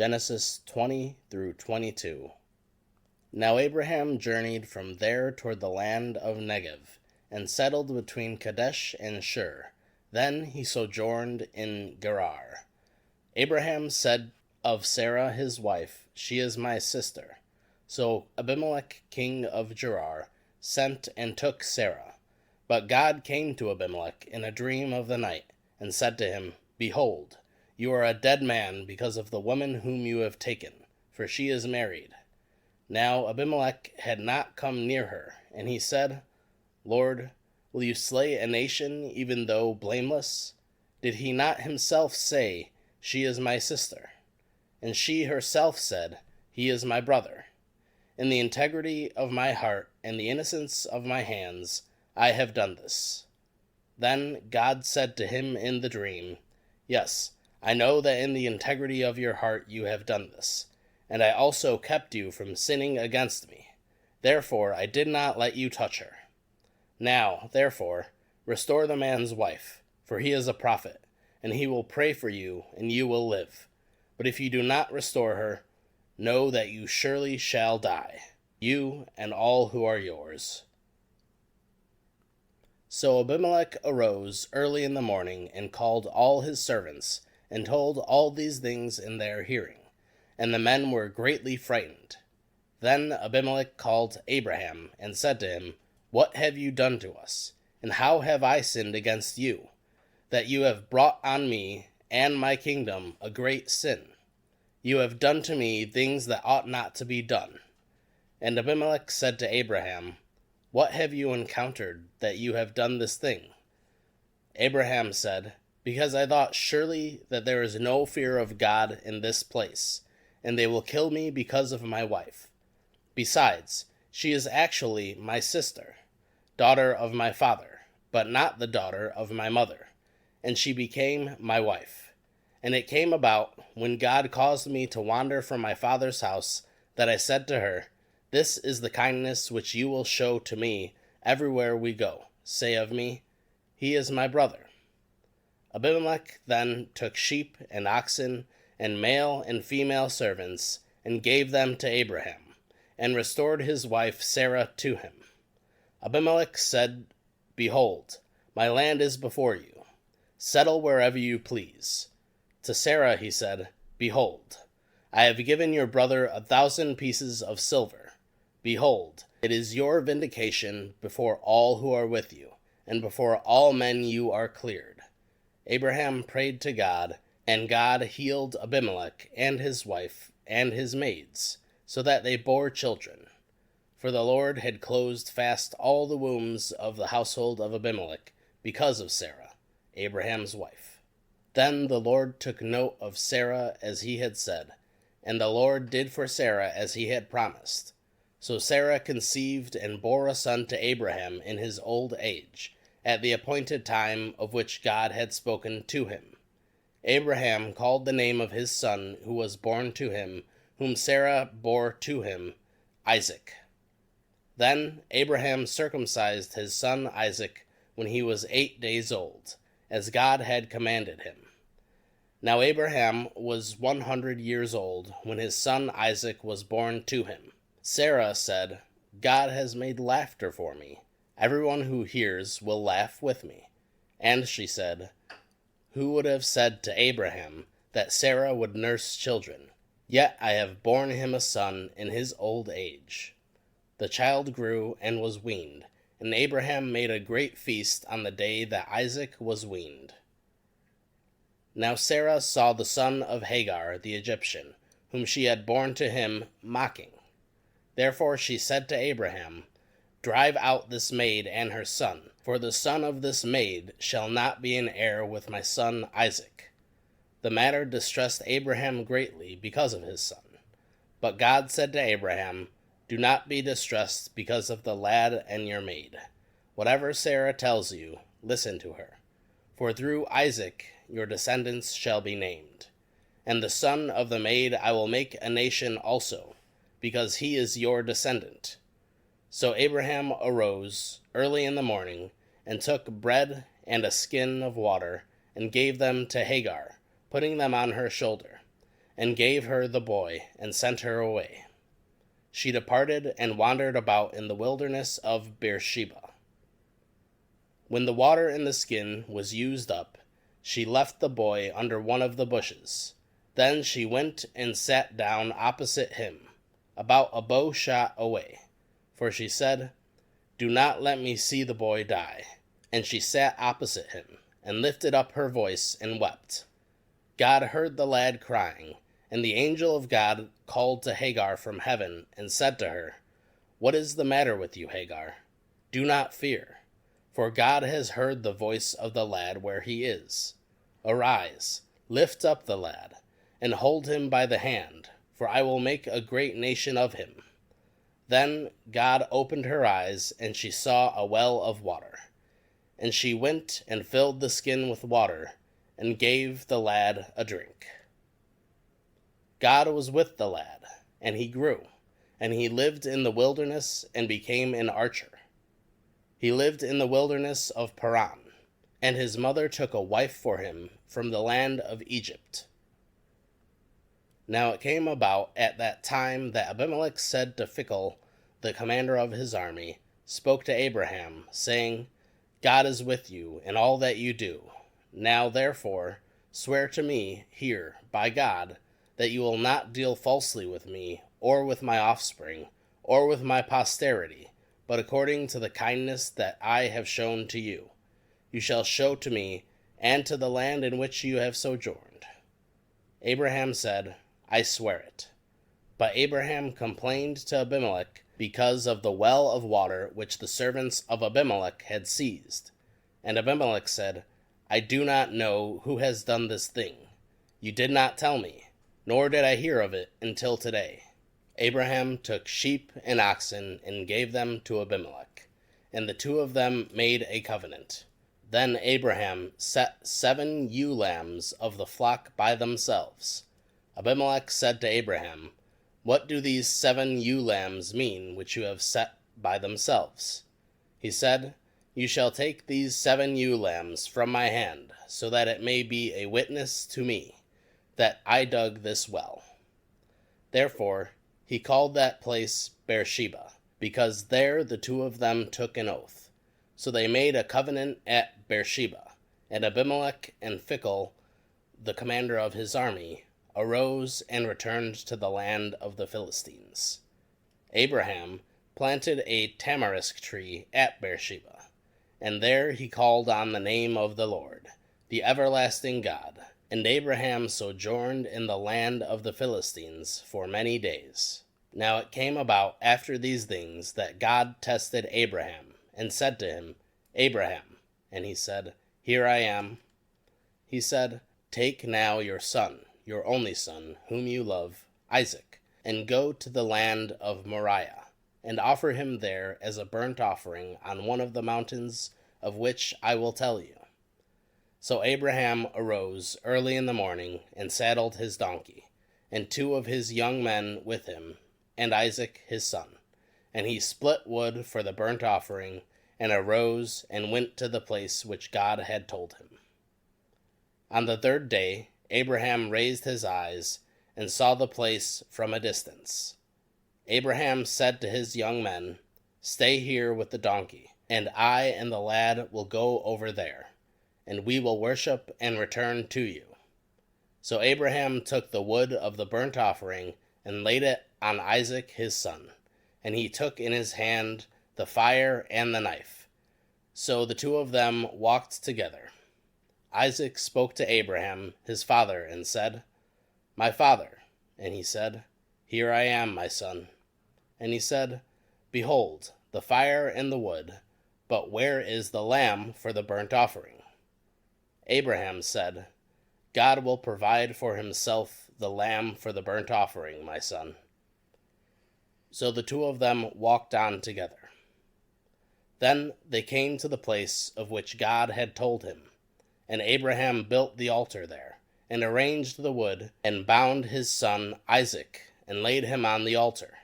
Genesis 20 through 22. Now Abraham journeyed from there toward the land of Negev, and settled between Kadesh and Shur. Then he sojourned in Gerar. Abraham said of Sarah his wife, "She is my sister." So Abimelech king of Gerar sent and took Sarah. But God came to Abimelech in a dream of the night, and said to him, "Behold, you are a dead man because of the woman whom you have taken, for she is married." Now Abimelech had not come near her, and he said, "Lord, will you slay a nation even though blameless? Did he not himself say, 'She is my sister'? And she herself said, 'He is my brother.' In the integrity of my heart and the innocence of my hands, I have done this." Then God said to him in the dream, "Yes, I know that in the integrity of your heart you have done this, and I also kept you from sinning against me. Therefore I did not let you touch her. Now, therefore, restore the man's wife, for he is a prophet, and he will pray for you, and you will live. But if you do not restore her, know that you surely shall die, you and all who are yours." So Abimelech arose early in the morning, and called all his servants, and told all these things in their hearing. And the men were greatly frightened. Then Abimelech called Abraham, and said to him, "What have you done to us? And how have I sinned against you, that you have brought on me and my kingdom a great sin? You have done to me things that ought not to be done." And Abimelech said to Abraham, "What have you encountered that you have done this thing?" Abraham said, "Because I thought surely that there is no fear of God in this place, and they will kill me because of my wife. Besides, she is actually my sister, daughter of my father, but not the daughter of my mother, and she became my wife. And it came about, when God caused me to wander from my father's house, that I said to her, 'This is the kindness which you will show to me everywhere we go. Say of me, He is my brother.'" Abimelech then took sheep and oxen and male and female servants, and gave them to Abraham, and restored his wife Sarah to him. Abimelech said, "Behold, my land is before you. Settle wherever you please." To Sarah he said, "Behold, I have given your brother 1,000 pieces of silver. Behold, it is your vindication before all who are with you, and before all men you are cleared." Abraham prayed to God, and God healed Abimelech and his wife and his maids, so that they bore children. For the Lord had closed fast all the wombs of the household of Abimelech because of Sarah, Abraham's wife. Then the Lord took note of Sarah as he had said, and the Lord did for Sarah as he had promised. So Sarah conceived and bore a son to Abraham in his old age, at the appointed time of which God had spoken to him. Abraham called the name of his son who was born to him, whom Sarah bore to him, Isaac. Then Abraham circumcised his son Isaac when he was 8 days old, as God had commanded him. Now Abraham was 100 years old when his son Isaac was born to him. Sarah said, "God has made laughter for me. Everyone who hears will laugh with me." And she said, "Who would have said to Abraham that Sarah would nurse children? Yet I have borne him a son in his old age." The child grew and was weaned, and Abraham made a great feast on the day that Isaac was weaned. Now Sarah saw the son of Hagar the Egyptian, whom she had borne to him, mocking. Therefore she said to Abraham, "Drive out this maid and her son, for the son of this maid shall not be an heir with my son Isaac." The matter distressed Abraham greatly because of his son. But God said to Abraham, "Do not be distressed because of the lad and your maid. Whatever Sarah tells you, listen to her. For through Isaac your descendants shall be named. And the son of the maid I will make a nation also, because he is your descendant." So Abraham arose early in the morning, and took bread and a skin of water, and gave them to Hagar, putting them on her shoulder. and gave her the boy, and sent her away. She departed and wandered about in the wilderness of Beersheba. When the water in the skin was used up, she left the boy under one of the bushes. Then she went and sat down opposite him, about a bow shot away. For she said, "Do not let me see the boy die." And she sat opposite him, and lifted up her voice and wept. God heard the lad crying, and the angel of God called to Hagar from heaven, and said to her, "What is the matter with you, Hagar? Do not fear, for God has heard the voice of the lad where he is. Arise, lift up the lad, and hold him by the hand, for I will make a great nation of him." Then God opened her eyes, and she saw a well of water. And she went and filled the skin with water, and gave the lad a drink. God was with the lad, and he grew, and he lived in the wilderness and became an archer. He lived in the wilderness of Paran, and his mother took a wife for him from the land of Egypt. Now it came about at that time that Abimelech said to Phicol, the commander of his army, spoke to Abraham, saying, "God is with you in all that you do. Now therefore swear to me here by God that you will not deal falsely with me, or with my offspring, or with my posterity, but according to the kindness that I have shown to you, you shall show to me, and to the land in which you have sojourned." Abraham said, "I swear it." But Abraham complained to Abimelech because of the well of water which the servants of Abimelech had seized. And Abimelech said, "I do not know who has done this thing. You did not tell me, nor did I hear of it until today." Abraham took sheep and oxen and gave them to Abimelech, and the two of them made a covenant. Then Abraham set 7 ewe lambs of the flock by themselves. Abimelech said to Abraham, "What do these 7 ewe lambs mean which you have set by themselves?" He said, "You shall take these 7 ewe lambs from my hand, so that it may be a witness to me that I dug this well." Therefore he called that place Beersheba, because there the two of them took an oath. So they made a covenant at Beersheba, and Abimelech and Phicol, the commander of his army, arose and returned to the land of the Philistines. Abraham planted a tamarisk tree at Beersheba, and there he called on the name of the Lord, the everlasting God. And Abraham sojourned in the land of the Philistines for many days. Now it came about after these things that God tested Abraham, and said to him, "Abraham." And he said, "Here I am." He said, "Take now your son, your only son, whom you love, Isaac, and go to the land of Moriah, and offer him there as a burnt offering on one of the mountains of which I will tell you." So Abraham arose early in the morning, and saddled his donkey, and 2 of his young men with him, and Isaac his son. And he split wood for the burnt offering, and arose and went to the place which God had told him. On the 3rd day Abraham raised his eyes, and saw the place from a distance. Abraham said to his young men, "Stay here with the donkey, and I and the lad will go over there, and we will worship and return to you." So Abraham took the wood of the burnt offering, and laid it on Isaac his son, and he took in his hand the fire and the knife. So the 2 of them walked together. Isaac spoke to Abraham his father, and said, "My father." And he said, "Here I am, my son." And he said, "Behold, the fire and the wood, but where is the lamb for the burnt offering?" Abraham said, "God will provide for himself the lamb for the burnt offering, my son." So the 2 of them walked on together. Then they came to the place of which God had told him, and Abraham built the altar there, and arranged the wood, and bound his son Isaac, and laid him on the altar,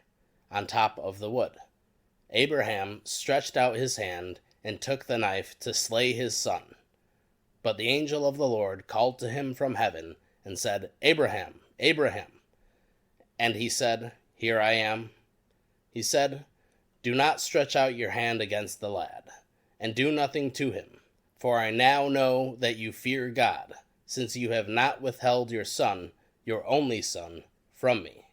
on top of the wood. Abraham stretched out his hand, and took the knife to slay his son. But the angel of the Lord called to him from heaven, and said, "Abraham, Abraham. And he said, Here I am. He said, Do not stretch out your hand against the lad, and do nothing to him, for I now know that you fear God, since you have not withheld your son, your only son, from me.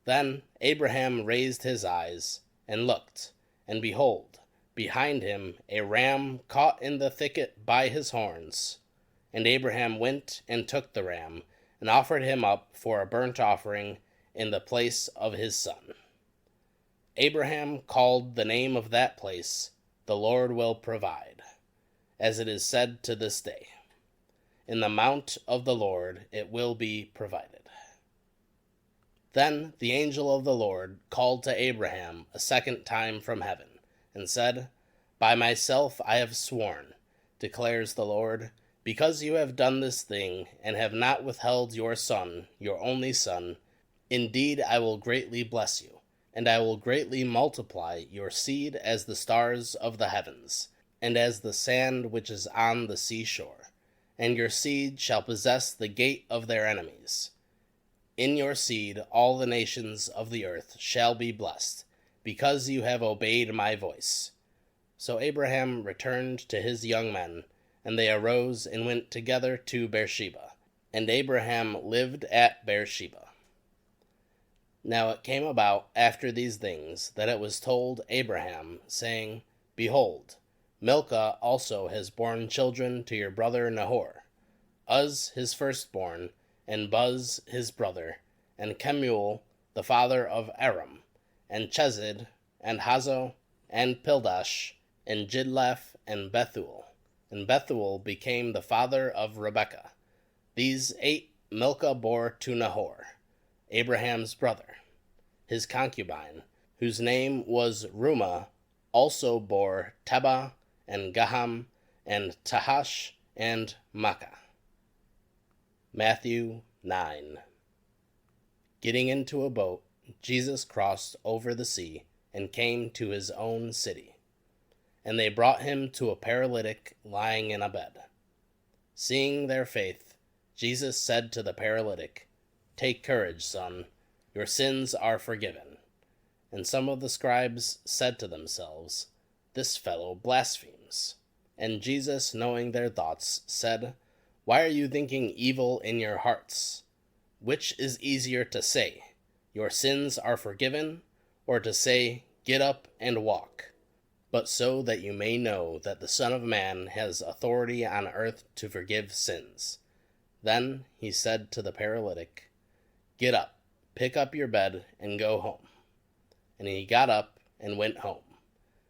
Then Abraham raised his eyes, and looked, and behold, behind him a ram caught in the thicket by his horns. And Abraham went and took the ram, and offered him up for a burnt offering in the place of his son. Abraham called the name of that place, The Lord will provide, as it is said to this day, In the mount of the Lord it will be provided. Then the angel of the Lord called to Abraham a second time from heaven, and said, By myself I have sworn, declares the Lord, because you have done this thing, and have not withheld your son, your only son, indeed I will greatly bless you, and I will greatly multiply your seed as the stars of the heavens, and as the sand which is on the seashore. And your seed shall possess the gate of their enemies. In your seed all the nations of the earth shall be blessed, because you have obeyed my voice. So Abraham returned to his young men, and they arose and went together to Beersheba. And Abraham lived at Beersheba. Now it came about after these things that it was told Abraham, saying, Behold, Milcah also has borne children to your brother Nahor, Uz his firstborn, and Buz his brother, and Kemuel the father of Aram, and Chezid, and Hazo, and Pildash, and Jidlaph, and Bethuel. And Bethuel became the father of Rebekah. These 8 Milcah bore to Nahor, Abraham's brother. His concubine, whose name was Reumah, also bore Tebah, and Gaham, and Tahash, and Makkah. Matthew 9. Getting into a boat, Jesus crossed over the sea and came to his own city. And they brought him to a paralytic lying in a bed. Seeing their faith, Jesus said to the paralytic, Take courage, son, your sins are forgiven. And some of the scribes said to themselves, This fellow blasphemes. And Jesus, knowing their thoughts, said, Why are you thinking evil in your hearts? Which is easier to say, Your sins are forgiven, or to say, Get up and walk? But so that you may know that the Son of Man has authority on earth to forgive sins. Then he said to the paralytic, Get up, pick up your bed, and go home. And he got up and went home.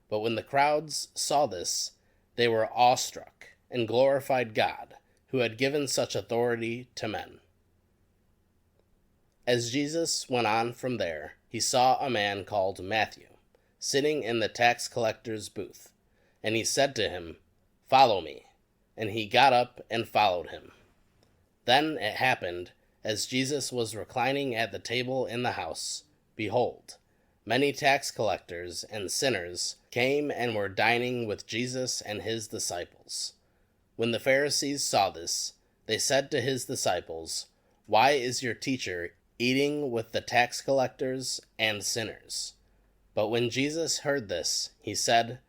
But when the crowds saw this, they were awestruck, and glorified God, who had given such authority to men. As Jesus went on from there, he saw a man called Matthew, sitting in the tax collector's booth. And he said to him, Follow me. And he got up and followed him. Then it happened, as Jesus was reclining at the table in the house, behold, many tax collectors and sinners came and were dining with Jesus and his disciples. When the Pharisees saw this, they said to his disciples, Why is your teacher eating with the tax collectors and sinners? But when Jesus heard this, he said,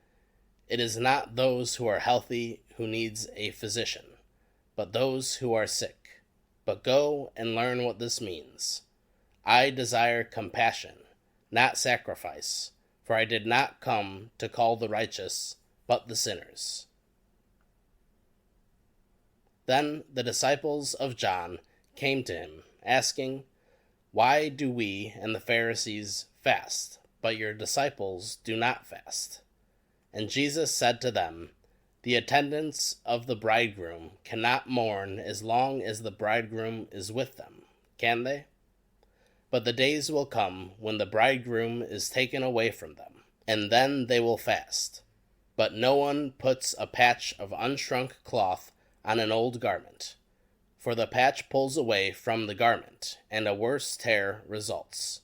It is not those who are healthy who needs a physician, but those who are sick. But go and learn what this means. I desire compassion, not sacrifice, for I did not come to call the righteous, but the sinners. Then the disciples of John came to him, asking, Why do we and the Pharisees fast, but your disciples do not fast? And Jesus said to them, The attendants of the bridegroom cannot mourn as long as the bridegroom is with them, can they? But the days will come when the bridegroom is taken away from them, and then they will fast. But no one puts a patch of unshrunk cloth on an old garment, for the patch pulls away from the garment, and a worse tear results.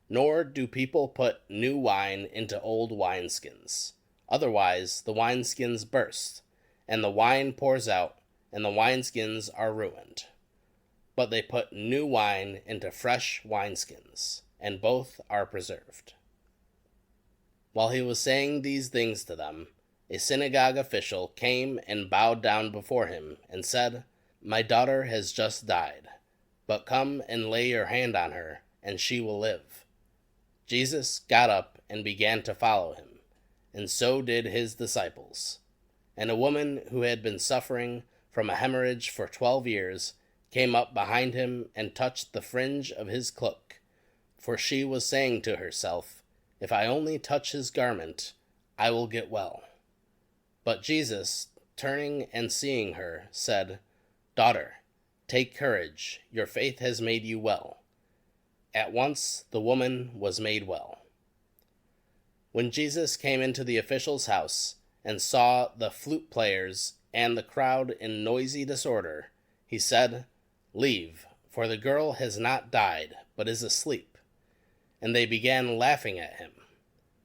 Nor do people put new wine into old wineskins. Otherwise the wineskins burst, and the wine pours out, and the wineskins are ruined. but they put new wine into fresh wineskins, and both are preserved." While he was saying these things to them, a synagogue official came and bowed down before him and said, "My daughter has just died, but come and lay your hand on her, and she will live." Jesus got up and began to follow him, and so did his disciples. And a woman who had been suffering from a hemorrhage for 12 years came up behind him and touched the fringe of his cloak, for she was saying to herself, "If I only touch his garment, I will get well." But Jesus, turning and seeing her, said, "Daughter, take courage, your faith has made you well." At once the woman was made well. When Jesus came into the official's house and saw the flute players and the crowd in noisy disorder, he said, "Leave, for the girl has not died, but is asleep." And they began laughing at him.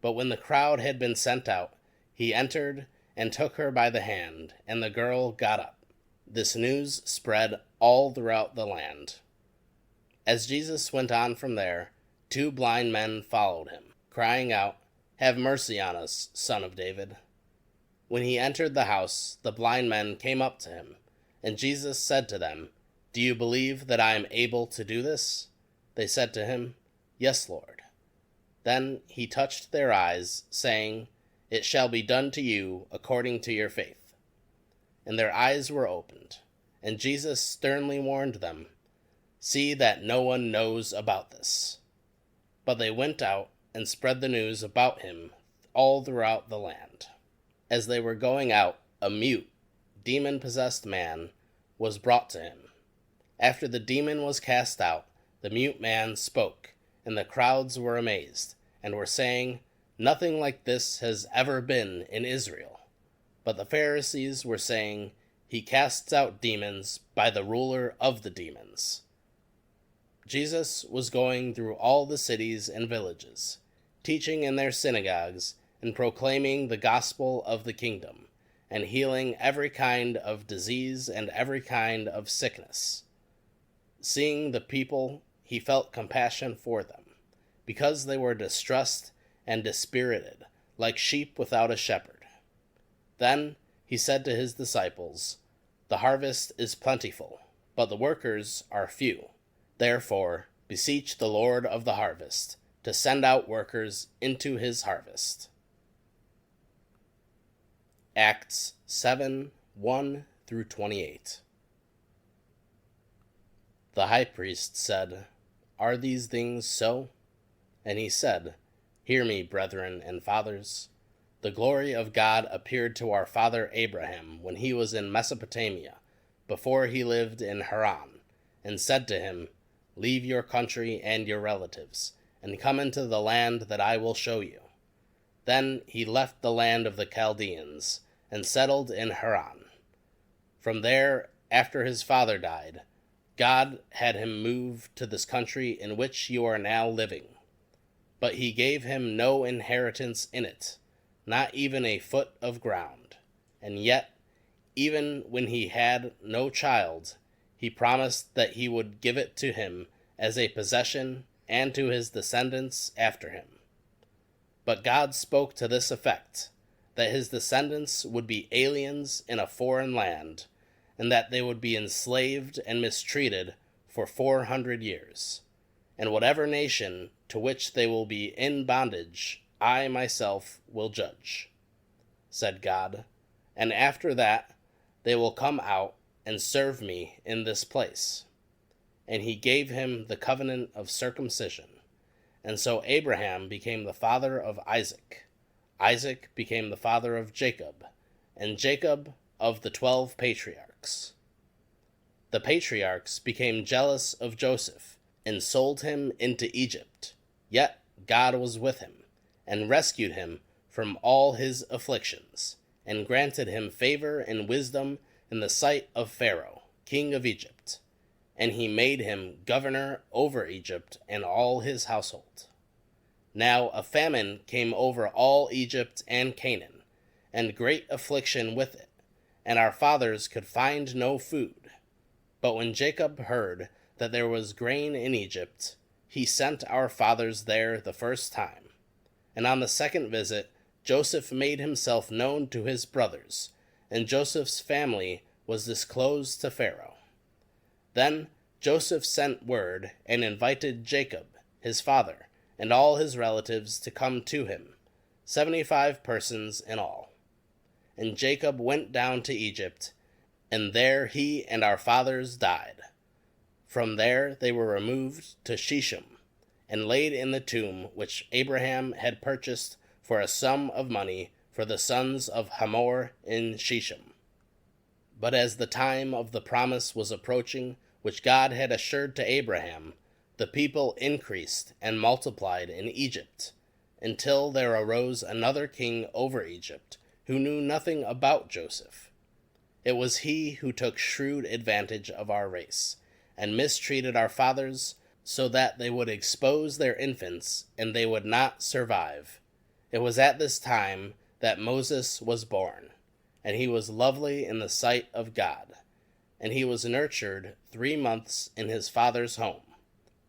But when the crowd had been sent out, he entered and took her by the hand, and the girl got up. This news spread all throughout the land. As Jesus went on from there, 2 blind men followed him, crying out, "Have mercy on us, Son of David." When he entered the house, the blind men came up to him, and Jesus said to them, "Do you believe that I am able to do this?" They said to him, "Yes, Lord." Then he touched their eyes, saying, "It shall be done to you according to your faith." And their eyes were opened, and Jesus sternly warned them, "See that no one knows about this." But they went out and spread the news about him all throughout the land. As they were going out, a mute, demon-possessed man was brought to him. After the demon was cast out, the mute man spoke, and the crowds were amazed, and were saying, "Nothing like this has ever been in Israel." But the Pharisees were saying, "He casts out demons by the ruler of the demons." Jesus was going through all the cities and villages, teaching in their synagogues and proclaiming the gospel of the kingdom, and healing every kind of disease and every kind of sickness. Seeing the people, he felt compassion for them, because they were distressed and dispirited, like sheep without a shepherd. Then he said to his disciples, "The harvest is plentiful, but the workers are few. Therefore, beseech the Lord of the harvest to send out workers into his harvest." Acts 7:1-28. The high priest said, "Are these things so?" And he said, "Hear me, brethren and fathers. The glory of God appeared to our father Abraham when he was in Mesopotamia, before he lived in Haran, and said to him, 'Leave your country and your relatives, and come into the land that I will show you.' Then he left the land of the Chaldeans, and settled in Haran. From there, after his father died, God had him move to this country in which you are now living. But he gave him no inheritance in it, not even a foot of ground. And yet, even when he had no child, he promised that he would give it to him as a possession and to his descendants after him. But God spoke to this effect, that his descendants would be aliens in a foreign land, and that they would be enslaved and mistreated for 400 years. And whatever nation to which they will be in bondage, I myself will judge, said God. And after that, they will come out and serve me in this place. And he gave him the covenant of circumcision. And so Abraham became the father of Isaac. Isaac became the father of Jacob, and Jacob of the 12 patriarchs. The patriarchs became jealous of Joseph, and sold him into Egypt. Yet God was with him, and rescued him from all his afflictions, and granted him favor and wisdom in the sight of Pharaoh, king of Egypt. And he made him governor over Egypt and all his household. Now a famine came over all Egypt and Canaan, and great affliction with it, and our fathers could find no food. But when Jacob heard that there was grain in Egypt, he sent our fathers there the first time. And on the second visit, Joseph made himself known to his brothers, and Joseph's family was disclosed to Pharaoh. Then Joseph sent word and invited Jacob, his father, and all his relatives to come to him, 75 persons in all. And Jacob went down to Egypt, and there he and our fathers died. From there they were removed to Shechem, and laid in the tomb which Abraham had purchased for a sum of money for the sons of Hamor in Shechem. But as the time of the promise was approaching, which God had assured to Abraham, the people increased and multiplied in Egypt, until there arose another king over Egypt, who knew nothing about Joseph. It was he who took shrewd advantage of our race, and mistreated our fathers, so that they would expose their infants, and they would not survive. It was at this time that Moses was born, and he was lovely in the sight of God. And he was nurtured 3 months in his father's home.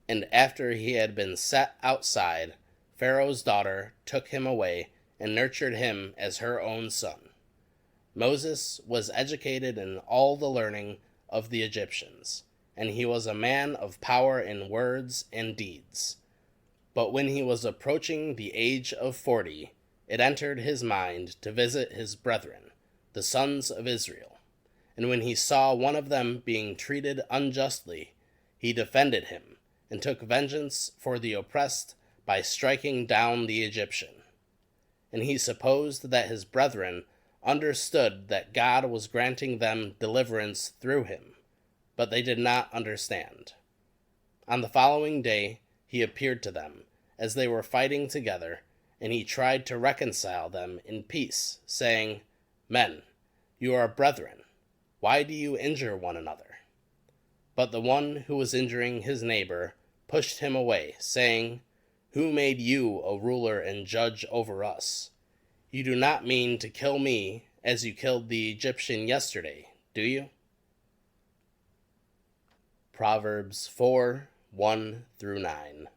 And after he had been set outside, Pharaoh's daughter took him away and nurtured him as her own son. Moses was educated in all the learning of the Egyptians, and he was a man of power in words and deeds. But when he was approaching the age of 40, it entered his mind to visit his brethren, the sons of Israel. And when he saw one of them being treated unjustly, he defended him, and took vengeance for the oppressed by striking down the Egyptian. And he supposed that his brethren understood that God was granting them deliverance through him, but they did not understand. On the following day he appeared to them, as they were fighting together, and he tried to reconcile them in peace, saying, Men, you are brethren. Why do you injure one another? But the one who was injuring his neighbor pushed him away, saying, Who made you a ruler and judge over us? You do not mean to kill me as you killed the Egyptian yesterday, do you? Proverbs 4:1-9.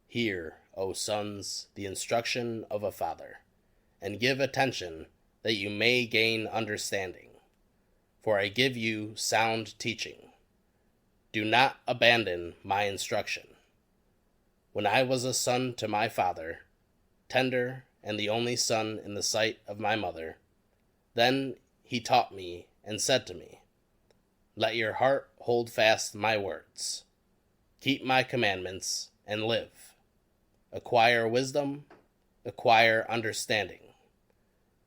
Hear, O sons, the instruction of a father, and give attention, that you may gain understanding. For I give you sound teaching. Do not abandon my instruction. When I was a son to my father, tender and the only son in the sight of my mother, then he taught me and said to me, Let your heart hold fast my words. Keep my commandments and live. Acquire wisdom, acquire understanding.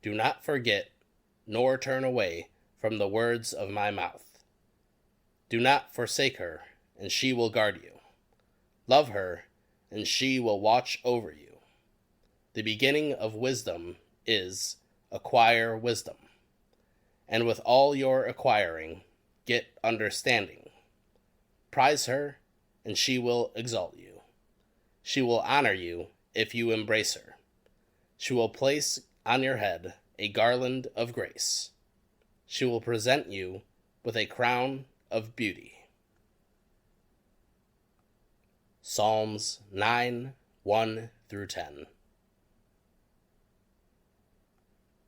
Do not forget, nor turn away from the words of my mouth. Do not forsake her, and she will guard you. Love her, and she will watch over you. The beginning of wisdom is acquire wisdom, and with all your acquiring, get understanding. Prize her, and she will exalt you. She will honor you if you embrace her. She will place on your head a garland of grace. She will present you with a crown of beauty. Psalms 9:1-10.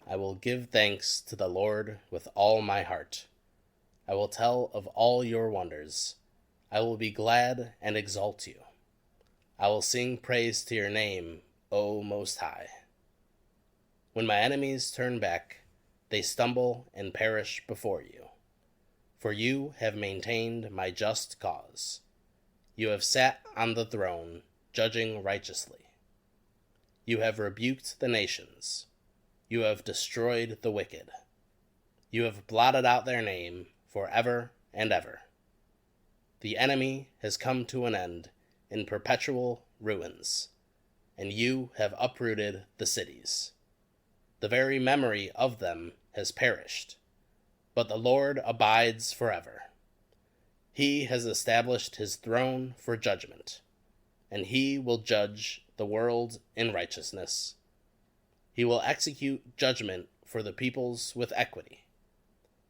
I will give thanks to the Lord with all my heart. I will tell of all your wonders. I will be glad and exalt you. I will sing praise to your name, O Most High. When my enemies turn back, they stumble and perish before you. For you have maintained my just cause. You have sat on the throne, judging righteously. You have rebuked the nations. You have destroyed the wicked. You have blotted out their name forever and ever. The enemy has come to an end in perpetual ruins, and you have uprooted the cities. The very memory of them has perished, but the Lord abides forever. He has established his throne for judgment, and he will judge the world in righteousness. He will execute judgment for the peoples with equity.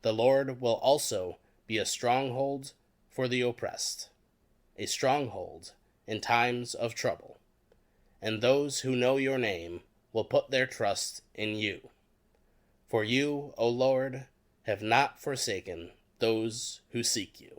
The Lord will also be a stronghold for the oppressed, a stronghold in times of trouble. And those who know your name will put their trust in you. For you, O Lord, have not forsaken those who seek you.